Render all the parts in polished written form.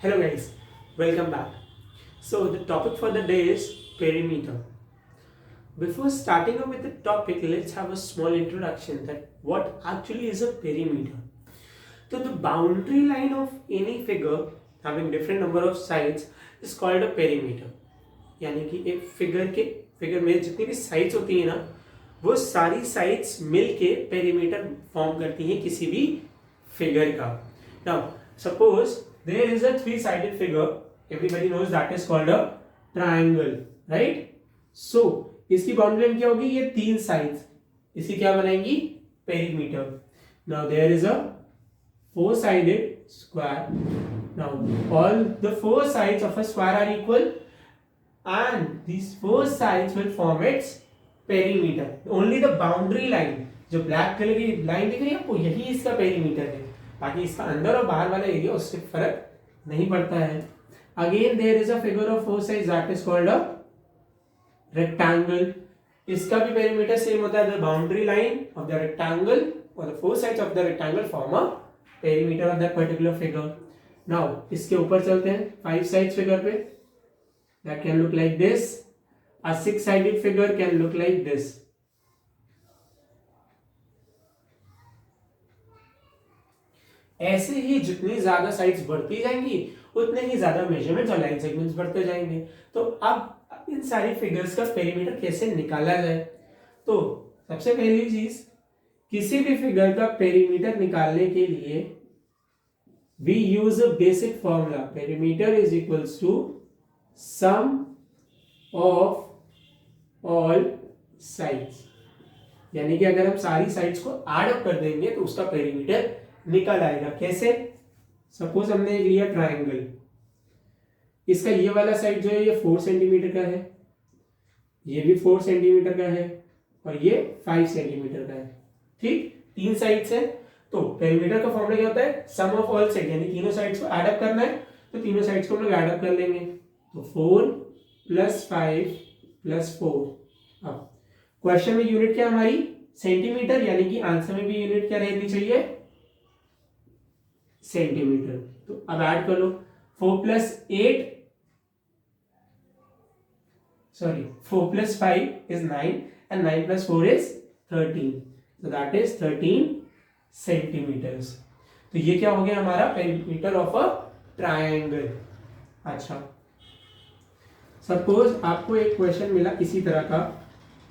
Hello guys, welcome back. So the topic for the day is perimeter. Before starting up with the topic, let's have a small introduction that what actually is a perimeter. So the boundary line of any figure having different number of sides is called a perimeter. यानी कि एक figure में जितनी भी sides होती है ना, वो सारी साइड्स मिलके पेरीमीटर फॉर्म करती हैं किसी भी फिगर का. Now suppose there is a three-sided figure. Everybody knows that is called a triangle, right? So इसकी बाउंड्री लाइन क्या होगी? ये तीन साइड्स इसकी क्या बनाएंगी? Perimeter. Now there is a four-sided square. Now all the four sides of a square are equal, and these four sides will form its perimeter. Only the boundary line, जो black colour की line दिख रही है आपको, यही इसका perimeter है. बाकी इसका अंदर और बाहर वाला एरिया उससे फर्क नहीं पड़ता है. Again there is a figure of four sides that is called a rectangle. इसका भी पेरीमीटर सेम होता है. The boundary line of the rectangle और the four sides of the rectangle form a perimeter of that particular figure. Now इसके ऊपर चलते हैं five sides figure पे. That can look like this. A six sided figure can look like this. ऐसे ही जितनी ज्यादा साइड्स बढ़ती जाएंगी उतने ही ज्यादा मेजरमेंट्स और लाइन सेगमेंट्स बढ़ते जाएंगे. तो अब इन सारी फिगर्स का पेरीमीटर कैसे निकाला जाए? तो सबसे पहली चीज, किसी भी फिगर का पेरीमीटर निकालने के लिए we use a basic formula. Perimeter is equals to sum of all sides. यानी कि अगर हम सारी साइड्स को ऐड अप कर देंगे तो उसका पेरीमीटर निकल आएगा. कैसे? सपोज हमने लिया ट्राइंगल. इसका ये वाला साइड जो है ये 4 सेंटीमीटर का है, ये भी 4 सेंटीमीटर का है और ये 5 सेंटीमीटर का है. ठीक, तीन साइड्स है. तो पेरीमीटर का फॉर्मूला क्या होता है? सम ऑफ ऑल साइड. यानी तीनों साइड्स को ऐड अप करना है तो तीनों साइड्स को हम लोग ऐड अप कर लेंगे. तो 4 + 5 + 4. अब क्वेश्चन में यूनिट क्या हमारी? सेंटीमीटर. यानी कि आंसर में भी यूनिट क्या रहनी चाहिए? सेंटीमीटर. तो अब ऐड कर लो. 4 + 8 sorry 4 + 5 is 9 and 9 + 4 is 13. so that is 13 centimeters. तो ये क्या हो गया हमारा? Perimeter of a triangle. अच्छा, सपोज आपको एक क्वेश्चन मिला इसी तरह का,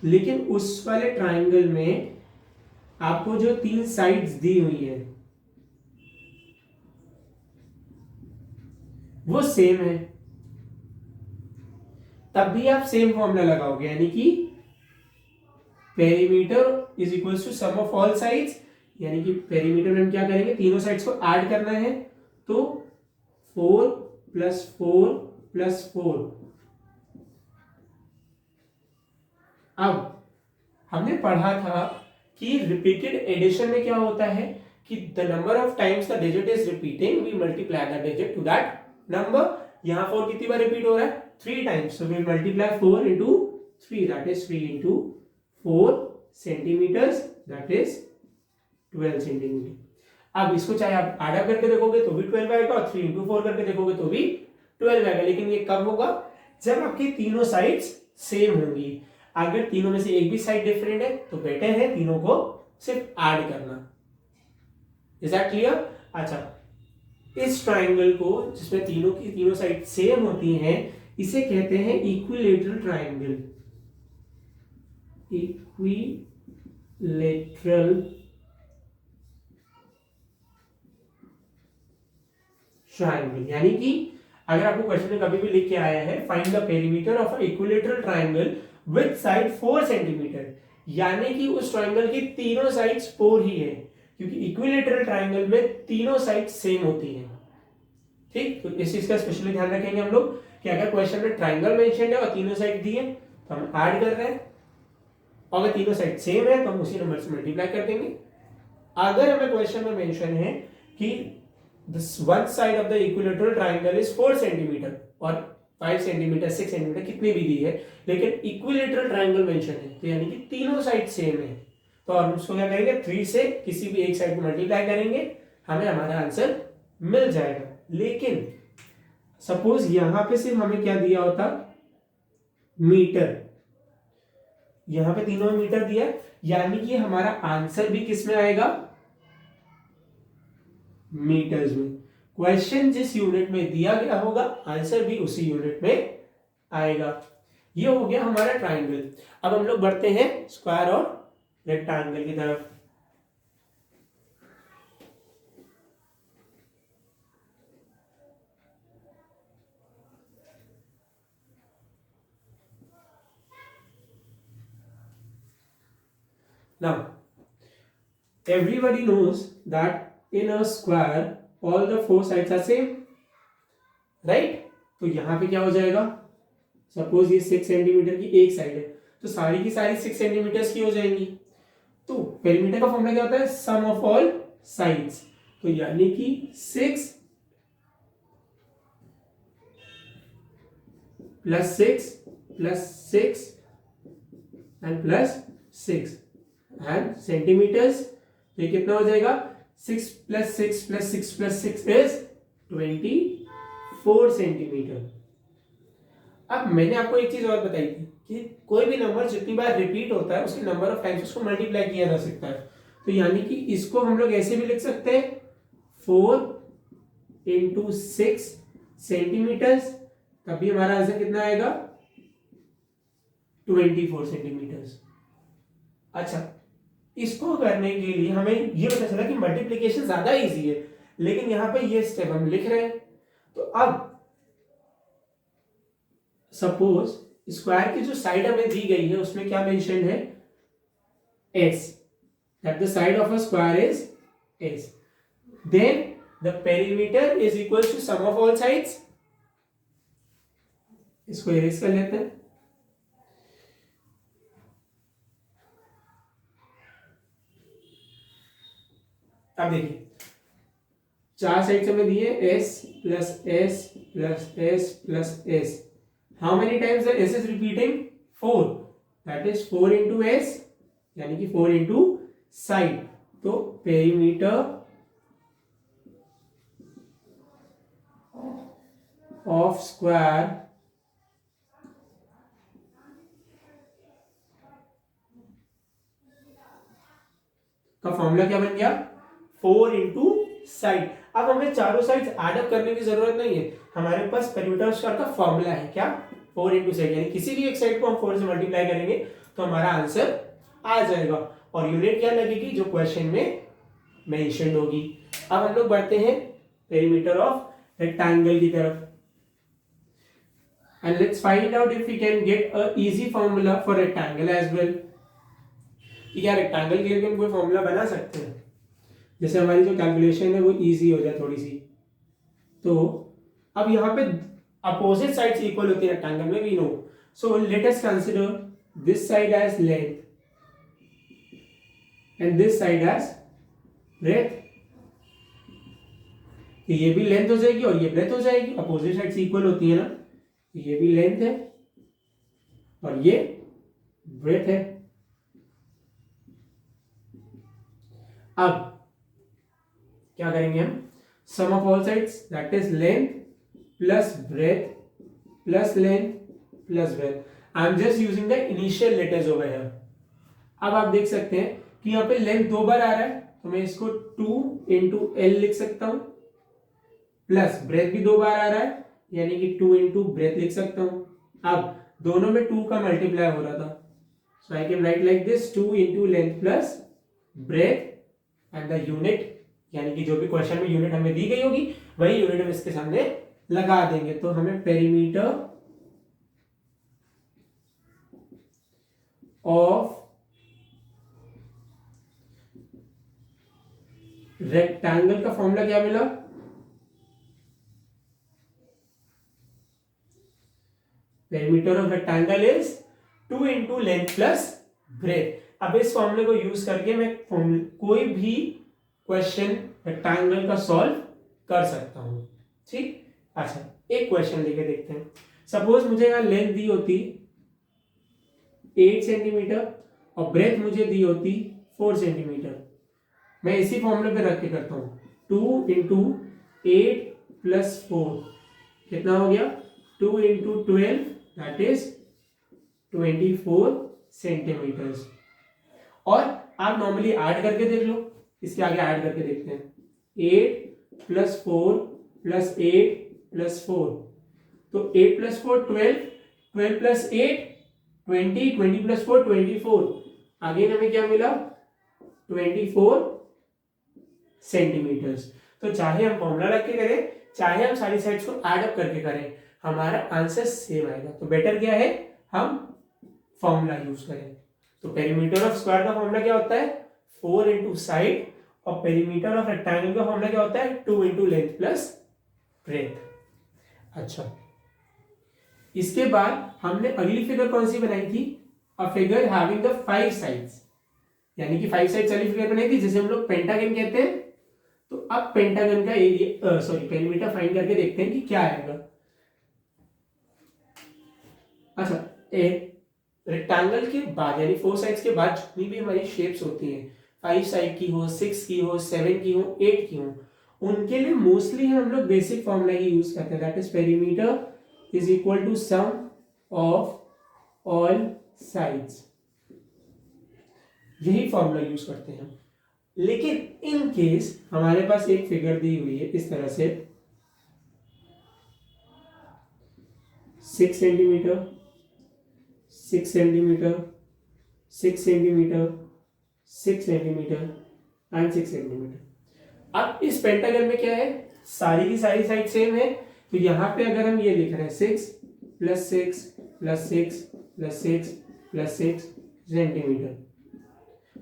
लेकिन उस वाले ट्रायंगल में आपको जो तीन साइड्स दी हुई है वो सेम है, तब भी आप सेम फॉर्मूला लगाओगे. यानी कि perimeter is equals to sum of all sides. यानी कि पेरीमीटर में हम क्या करेंगे? तीनों साइड्स को ऐड करना है. तो 4 + 4 + 4. अब हमने पढ़ा था कि रिपीटेड एडिशन में क्या होता है कि the number of times the digit is repeating, we multiply the digit to that number. यहां 4 कितनी बार रिपीट हो रहा है? 3 times. So we multiply 4 into 3, that is 3 into 4 centimeters, that is 12 centimeter. अब इसको चाहे आप ऐड अप करके देखोगे तो भी 12 आएगा और 3 into 4 करके देखोगे तो भी 12 आएगा. लेकिन ये कब होगा? जब आपकी तीनों साइड्स सेम होंगी. अगर तीनों में से एक भी साइड डिफरेंट है तो बेटर है तीनों को सिर्फ ऐड करना. Is that clear? अच्छा, इस ट्राइंगल को जिसमें तीनों की तीनों साइड सेम होती हैं इसे कहते हैं इक्विलेटरल ट्राइंगल. Equilateral triangle. यानी कि अगर आपको क्वेश्चन में कभी भी लिख के आया है find the perimeter of equilateral triangle with side 4 centimetre, यानी कि उस ट्राइंगल की तीनों साइड्स 4 ही है, क्योंकि इक्विलेटरल ट्राइंगल में तीनों साइड सेम होती हैं. ठीक, तो इस चीज का स्पेशली ध्यान रखेंगे हम लोग कि अगर क्वेश्चन में ट्राइंगल मेंशन है और तीनों साइड दी है तो हम ऐड कर रहे हैं, और अगर तीनों साइड सेम है तो हम उसी नंबर से मल्टीप्लाई कर देंगे. अगर हमें क्वेश्चन में मेंशन है कि this one side of the equilateral triangle is 4 centimetre और 5 सेंटीमीटर 6 सेंटीमीटर कितनी भी दी है, लेकिन इक्विलेटरल ट्राइंगल मेंशन है, तो यानी कि तीनों साइड सेम है, तो हम उसको क्या करेंगे? 3 से किसी भी एक साइड को मल्टीप्लाई करेंगे, हमें हमारा आंसर मिल जाएगा. लेकिन सपोज यहां पे सिर्फ हमें क्या दिया होता, मीटर, यहां पे तीनों मीटर दिया है, यानी कि हमारा आंसर भी किस में आएगा, मीटर्स में। क्वेश्चन जिस यूनिट में दिया गया होगा आंसर भी उसी यूनिट में आएगा। ये हो गया हमारा ट्राइंगल। अब हम लोग बढ़ते हैं स्क्वायर और रेक्टेंगल की तरफ। Now, everybody knows that in a square all the four sides are same, right? तो यहां पे क्या हो जाएगा, सपोज ये 6 सेंटीमीटर की एक साइड है, तो सारी की सारी 6 सेंटीमीटर की हो जाएंगी। तो पेरीमीटर का फॉर्मूला क्या होता है, सम ऑफ ऑल साइड्स। तो यानी कि 6 plus 6 plus 6 and plus 6 and centimeters, तो ये कितना हो जाएगा, 6 plus 6 plus 6 plus 6 is 24 centimeter. अब मैंने आपको एक चीज और बताई थी कि कोई भी नंबर जितनी बार रिपीट होता है उसके नंबर ऑफ टाइम्स उसको मल्टीप्लाई किया जा सकता है। तो यानी कि इसको हम लोग ऐसे भी लिख सकते हैं, 4 इंटू 6 सेंटीमीटर्स, तभी हमारा आंसर कितना आएगा, 24 सेंटीमीटर्स। अच्छा, इसको करने के लिए हमें ये पता चला कि मल्टीप्लीकेशन ज्यादा इजी है, लेकिन यहां पे ये स्टेप हम लिख रहे हैं। तो अब सपोज स्क्वायर की जो साइड हमें दी गई है उसमें क्या मेंशन है, s, that the side of a square is s, then the perimeter is equal to sum of all sides। इसको इरेज कर लेते हैं। अब देखिए, चार साइड हमें दिए s plus s plus s plus s। How many times the s is repeating? 4. That is 4 into s, यानी कि 4 into side। तो पेरीमीटर ऑफ स्क्वायर का फॉर्मूला क्या बन गया, 4 इंटू साइड। अब हमें चारों साइड एड अप करने की जरूरत नहीं है, हमारे पास पेरीमीटर ऑफ स्क्वायर का फॉर्मूला है क्या, 4 इंटू साइड, यानी किसी भी एक साइड को हम 4 से मल्टीप्लाई करेंगे तो हमारा आंसर आ जाएगा। और यूनिट क्या लगेगी, जो क्वेश्चन में मेंशन होगी। अब हम लोग बढ़ते हैं पेरीमीटर ऑफ रेक्टेंगल की तरफ, and let's find out if we can get a easy formula for rectangle as well. कि क्या रेक्टेंगल के लिए हम कोई फॉर्मूला बना सकते हैं जैसे हमारी जो कैलकुलेशन है वो इजी हो जाए थोड़ी सी। तो अब यहाँ पे अपोजिट साइड्स इक्वल होती है रेक्टेंगल में, we know. So let us consider this side as length and this side as breadth. ये भी लेंथ हो जाएगी और ये ब्रेथ हो जाएगी, अपोजिट साइड्स इक्वल होती है ना। ये भी लेंथ है और ये ब्रेथ है। अब क्या करेंगे हम, sum of all sides that is length plus breadth plus length plus breadth. I am just using the initial letters over here. अब आप देख सकते हैं कि यहाँ पे लेंथ 2 बार आ रहा है, तो मैं इसको 2 इंटू एल लिख सकता हूं, प्लस ब्रेथ भी 2 बार आ रहा है यानी कि 2 इंटू ब्रेथ लिख सकता हूं। अब दोनों में 2 का मल्टीप्लाई हो रहा था, so I can write like this, 2 into length plus breadth and the unit, यानी कि जो भी क्वेश्चन में यूनिट हमें दी गई होगी वही यूनिट हम इसके सामने लगा देंगे। तो हमें पेरीमीटर ऑफ रेक्टेंगल का फॉर्मूला क्या मिला, perimeter of rectangle is 2 into length plus breath. अब इस फॉर्मूले को यूज करके मैं कोई भी क्वेश्चन रेक्टेंगल का सॉल्व कर सकता हूं, ठीक। अच्छा, एक क्वेश्चन लेके देखते हैं। सपोज मुझे यहां लेंथ दी होती 8 सेंटीमीटर और ब्रेथ मुझे दी होती 4 सेंटीमीटर। मैं इसी फॉर्मूले पे रख के करता हूं, 2 इंटू 8 प्लस 4 कितना हो गया 2 इंटू 12 दैट इज 24 सेंटीमीटर्स। और आप नॉर्मली ऐड करके देख लो, इसके आगे ऐड करके देखते हैं 8 प्लस 4 प्लस 8 प्लस 4, तो 8 प्लस 4 12, 12 प्लस 8 20, 20 प्लस 4 24, अगेन हमें क्या मिला 24 सेंटीमीटर्स। तो चाहे हम फॉर्मूला रख के करें चाहे हम सारी साइड्स को ऐड अप करके करें हमारा आंसर सेम आएगा। तो बेटर क्या है हम फॉर्मूला यूज करें। तो पेरीमीटर ऑफ स्क्वायर का फॉर्मूला क्या होता है 4 इंटू साइड, और पेरीमीटर ऑफ रेक्टेंगल का फॉर्मूला क्या होता है 2 इंटू लेंथ प्लस ब्रेथ। अच्छा, इसके बाद हमने अगली फिगर कौन सी बनाई थी, a figure having the 5 sides, यानी कि 5 साइड्स वाली फिगर बनाई थी जिसे हम लोग पेंटागन कहते हैं। तो अब पेंटागन का एरिया पेरीमीटर फाइंड करके देखते हैं कि क्या आएगा। अच्छा, रेक्टेंगल के बाद यानी 4 साइड्स के बाद जितनी भी हमारी शेप्स होती हैं 5 साइड की हो 6 की हो 7 की हो 8 की हो, उनके लिए मोस्टली हम लोग बेसिक फॉर्मूला ही यूज करते हैं, that is perimeter is equal to sum of all sides. यही फॉर्मूला यूज करते हैं। लेकिन इन केस हमारे पास एक फिगर दी हुई है इस तरह से 6 centimetre 6 centimetre 6 centimetre 6 centimetre and 6 centimetre. अब इस पेंटागन में क्या है सारी की सारी साइड सेम है, तो यहां पे अगर हम ये लिख रहे हैं 6 plus 6 plus 6 plus 6 plus 6 centimetre,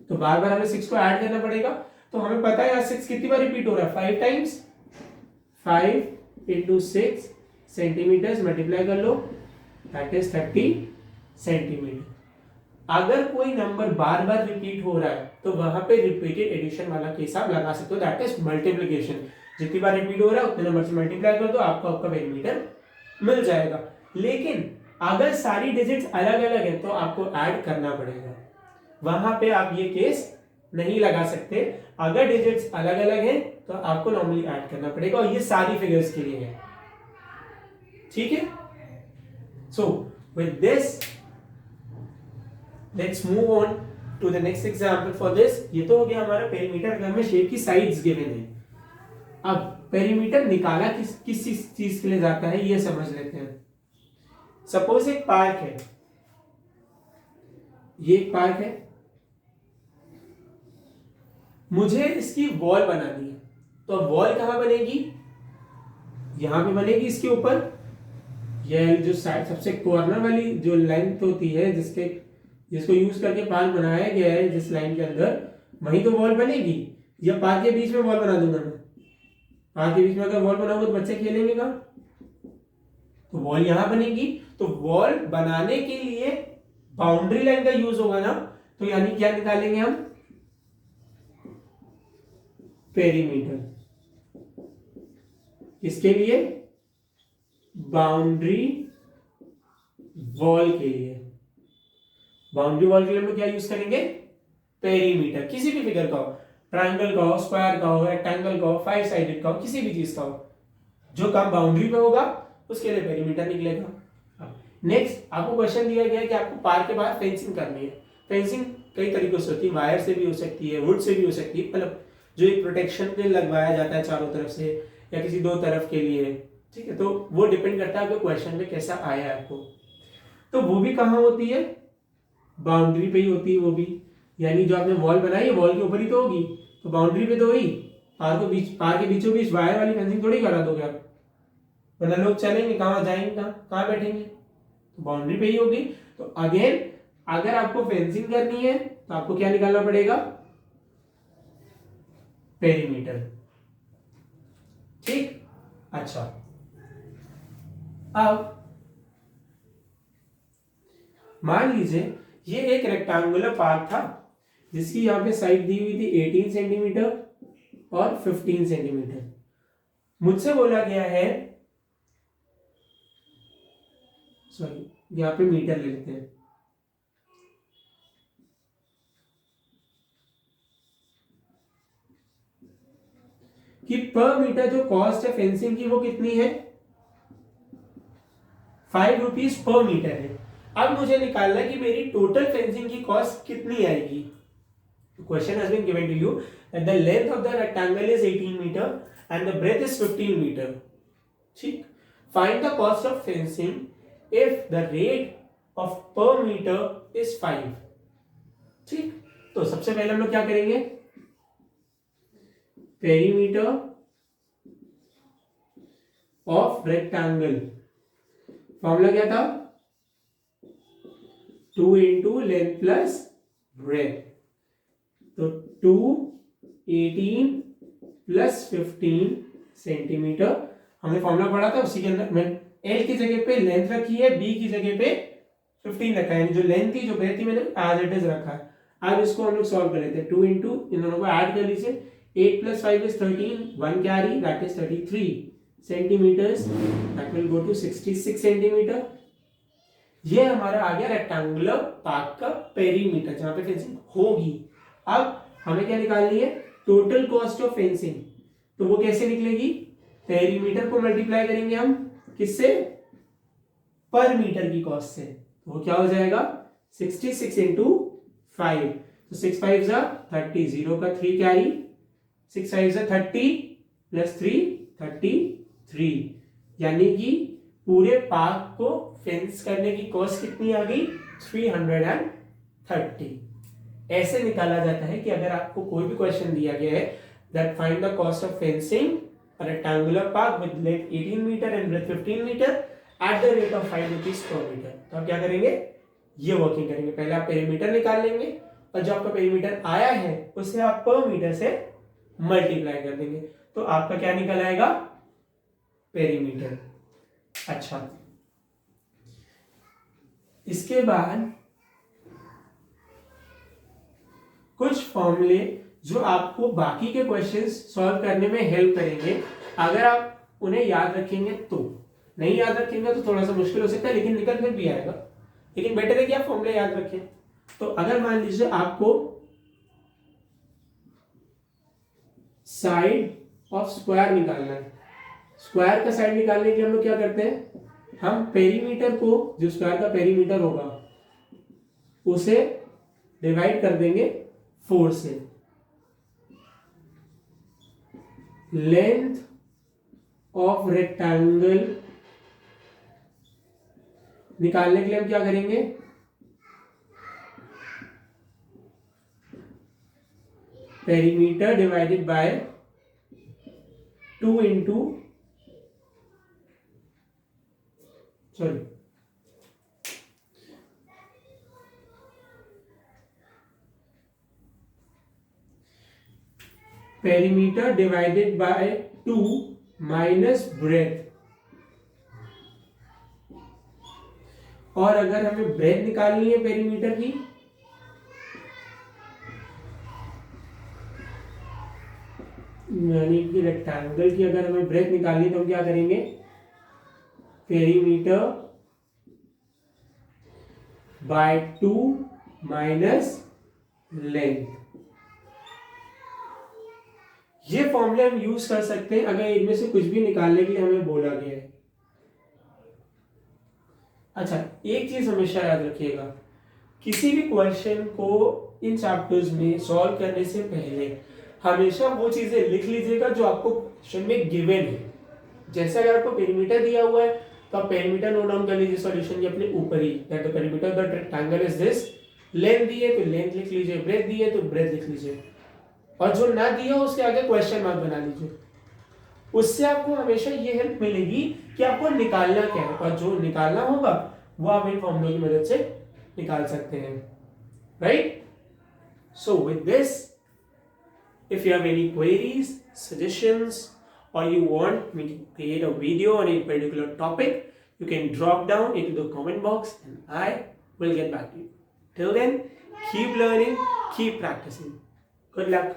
तो बार बार हमें 6 को ऐड करना पड़ेगा। तो हमें पता है यार 6 कितनी बार रिपीट हो रहा है 5 टाइम्स, 5 इंटू 6 सेंटीमीटर मल्टीप्लाई कर लो दैट इज 30 सेंटीमीटर। अगर कोई नंबर बार बार रिपीट हो रहा है तो वहां पे रिपीटेड एडिशन वाला केस आप लगा सकते हो, दैट इज मल्टीप्लीकेशन। जितनी बार रिपीट हो रहा है उतने नंबर से मल्टीप्लाई कर दो, आपको आपका पेरीमीटर मिल जाएगा। लेकिन अगर सारी डिजिट्स अलग अलग है तो आपको ऐड करना पड़ेगा, वहां पे आप ये केस नहीं लगा सकते। अगर डिजिट्स अलग अलग हैं तो आपको नॉर्मली ऐड करना पड़ेगा, और ये सारी फिगर्स के लिए है, ठीक है। So with this let's move on to the next example for this. ये तो हो गया हमारा पेरीमीटर, में शेप की साइड्स गिवन है। अब पेरीमीटर निकाला किस चीज के लिए जाता है ये समझ लेते हैं। सपोज एक पार्क है, ये एक पार्क है, मुझे इसकी वॉल बनानी है, तो वॉल कहां बनेगी यहां पे बनेगी इसके ऊपर। यह जो साइड सबसे कॉर्नर वाली जो लेंथ होती है जिसको यूज करके पार्क बनाया गया है जिस लाइन के अंदर, वहीं तो वॉल बनेगी। या पार्क के बीच में वॉल बना दूंगा मैं, पार्क के बीच में अगर वॉल बनाऊंगा तो बच्चे खेलेंगे कहां, तो वॉल यहां बनेगी। तो वॉल बनाने के लिए बाउंड्री लाइन का यूज होगा ना, तो यानी क्या निकालेंगे हम पेरीमीटर, किसके लिए बाउंड्री वॉल के लिए। बाउंड्री वॉल के लिए हम लोग क्या यूज करेंगे पेरीमीटर, किसी भी फिगर का हो, ट्रायंगल का हो, स्क्वायर का हो, रेक्टेंगल का हो, 5 साइडेड का हो, किसी भी चीज का हो, जो काम बाउंड्री पे होगा उसके लिए पेरीमीटर निकलेगा। नेक्स्ट आपको क्वेश्चन दिया गया है कि आपको पार्क के बाहर फेंसिंग करनी है। फेंसिंग कई तरीकों से होती है, वायर से भी हो सकती है, वुड से भी हो सकती है, मतलब जो एक प्रोटेक्शन पे लगवाया जाता है चारों तरफ से या किसी दो तरफ के लिए, ठीक है। तो वो डिपेंड करता है आपके क्वेश्चन में कैसा आया है आपको। तो वो भी कहाँ होती है बाउंड्री पे ही होती है वो भी, यानी जो आपने वॉल बनाई है वॉल के ऊपर ही तो होगी, तो बाउंड्री पे तो हुई। पार के बीचों बीच वायर वाली फेंसिंग थोड़ी करा दोगे आप, वरना लोग चलेंगे कहाँ, जाएंगे कहाँ बैठेंगे, तो बाउंड्री पे ही होगी। तो अगेन अगर आपको फेंसिंग करनी है तो आपको क्या निकालना पड़ेगा पेरीमीटर, ठीक। अच्छा, अब मान लीजिए ये एक रेक्टेंगुलर पार्क था जिसकी यहां पे साइड दी हुई थी 18 सेंटीमीटर और 15 सेंटीमीटर। मुझसे बोला गया है, सॉरी यहां पे मीटर ले लेते हैं, कि पर मीटर जो कॉस्ट है फेंसिंग की वो कितनी है ₹5 पर मीटर है। अब मुझे निकालना है कि मेरी टोटल फेंसिंग की कॉस्ट कितनी आएगी। Question has been given to you that the length of the rectangle is 18 meter and the breadth is 15 meter. ठीक, find the cost of fencing if the rate of per meter is 5। ठीक, तो सबसे पहले हम लोग क्या करेंगे, perimeter of rectangle, formula क्या था, 2 इंटू लेंथ प्लस ब्रेथ, तो 2 18 प्लस 15 सेंटीमीटर हमने फॉर्मूला पढ़ा था, उसी के अंदर मैं एल की जगह पे लेंथ रखी है, बी की जगह पे 15 रखा है, जो लेंथ थी जो ब्रेथ थी मैंने एज इट इज रखा है। अब इसको हम लोग सॉल्व कर लेते हैं, 2 इंटू इन दोनों को ऐड कर लीजिए, 8 प्लस 5 is 13, 1 carry that is 33 centimeters, that will go to 66 centimeter. ये हमारा आ गया रेक्टेंगुलर पार्क का पेरीमीटर जहां पे फेंसिंग होगी। अब हमें क्या निकालनी है, टोटल कॉस्ट ऑफ फेंसिंग, तो वो कैसे निकलेगी, पेरीमीटर को मल्टीप्लाई करेंगे हम किससे, पर मीटर की कॉस्ट से, तो वो क्या हो जाएगा 66 इंटू 5, तो 6 5 जा 30, 0 का 3 कैरी, 6 5 जा 30 प्लस 3 33, यानी कि पूरे पार्क को फेंस करने की कॉस्ट कितनी आ गई 330। ऐसे निकाला जाता है कि अगर आपको कोई भी क्वेश्चन दिया गया है that find the cost of fencing a rectangular park with length 18 meter and breadth 15 meter at the rate of ₹5 per meter, तो आप क्या करेंगे, ये वर्किंग करेंगे, पहले आप पेरीमीटर निकाल लेंगे और जो आपका पेरीमीटर आया है उसे आप पर मीटर से मल्टीप्लाई कर देंगे, तो आपका क्या निकल आएगा, पेरीमीटर। अच्छा, इसके बाद कुछ फॉर्मूले जो आपको बाकी के क्वेश्चंस सॉल्व करने में हेल्प करेंगे, अगर आप उन्हें याद रखेंगे तो, नहीं याद रखेंगे तो थोड़ा सा मुश्किल हो सकता है, लेकिन निकल फिर भी आएगा, लेकिन बेटर है कि आप फॉर्मूले याद रखें। तो अगर मान लीजिए आपको साइड ऑफ स्क्वायर निकालना है, स्क्वायर का साइड निकालने के लिए हम लोग क्या करते हैं, हम पेरीमीटर को, जो स्क्वायर का पेरीमीटर होगा उसे डिवाइड कर देंगे 4 से, लेंथ ऑफ रेक्टेंगल निकालने के लिए हम क्या करेंगे, perimeter divided by 2 into perimeter divided by 2 minus breadth, और अगर हमें ब्रेथ निकालनी है पेरीमीटर की, यानी कि रेक्टेंगल की अगर हमें ब्रेथ निकालनी है तो हम क्या करेंगे, पेरीमीटर बाय 2 माइनस लेंथ। ये फॉर्मूले हम यूज कर सकते हैं अगर इनमें से कुछ भी निकालने के लिए हमें बोला गया है। अच्छा, एक चीज हमेशा याद रखिएगा, किसी भी क्वेश्चन को इन चैप्टर्स में सॉल्व करने से पहले हमेशा वो चीजें लिख लीजिएगा जो आपको क्वेश्चन में गिवन है। जैसे अगर आपको पेरीमीटर दिया हुआ है तो आप पेरीमीटर नोट डाउन कर लीजिए सॉल्यूशन के अपने ऊपर ही, that the perimeter of the rectangle is this, length दी है तो लेंथ लिख लीजिए, ब्रेथ दी है तो ब्रेथ लिख लीजिए, और जो ना दिया हो उसके आगे क्वेश्चन मार्क बना लीजिए। उससे आपको हमेशा ये हेल्प मिलेगी कि आपको निकालना क्या है, और जो निकालना होगा वो आप इन फॉर्मूलों की मदद से निकाल सकते हैं, right. So with this, if you have any queries, suggestions, or you want me to create a video on a particular topic, you can drop down into the comment box and I will get back to you. Till then, keep learning, keep practicing. Good luck.